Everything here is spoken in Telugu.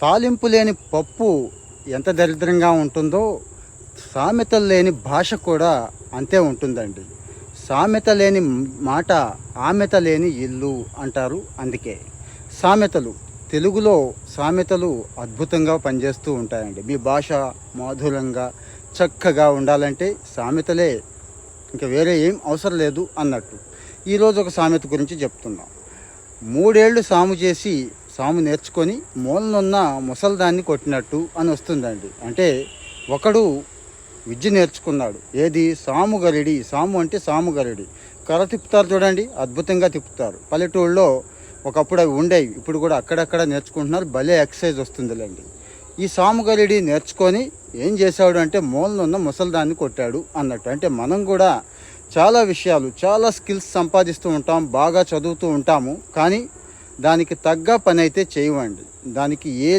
తాలింపు లేని పప్పు ఎంత దరిద్రంగా ఉంటుందో సామెతలు లేని భాష కూడా అంతే ఉంటుందండి. సామెత లేని మాట ఆమెత లేని ఇల్లు అంటారు. అందుకే సామెతలు, తెలుగులో సామెతలు అద్భుతంగా పనిచేస్తూ ఉంటాయండి. మీ భాష మాధుర్యంగా చక్కగా ఉండాలంటే సామెతలే, ఇంకా వేరే ఏం అవసరం లేదు అన్నట్టు. ఈరోజు ఒక సామెత గురించి చెప్తున్నాం. 3 ఏళ్ళు సాము చేసి సాము నేర్చుకొని మూలనున్న ముసల్దాన్ని కొట్టినట్టు అని వస్తుందండి. అంటే ఒకడు విద్య నేర్చుకున్నాడు. ఏది? సాముగరిడి. సాము అంటే సాముగరిడి. కర్ర తిప్పుతారు చూడండి, అద్భుతంగా తిప్పుతారు. పల్లెటూళ్ళలో ఒకప్పుడు అవి ఉండేవి, ఇప్పుడు కూడా అక్కడక్కడ నేర్చుకుంటున్నారు. భలే ఎక్సర్సైజ్ వస్తుందిలేండి. ఈ సాముగరిడి నేర్చుకొని ఏం చేశాడు అంటే మూలనున్న ముసల్దాన్ని కొట్టాడు అన్నట్టు. అంటే మనం కూడా చాలా విషయాలు, చాలా స్కిల్స్ సంపాదిస్తూ ఉంటాం, బాగా చదువుతూ ఉంటాము, కానీ దానికి తగ్గ పని అయితే చేయమండి. దానికి ఏ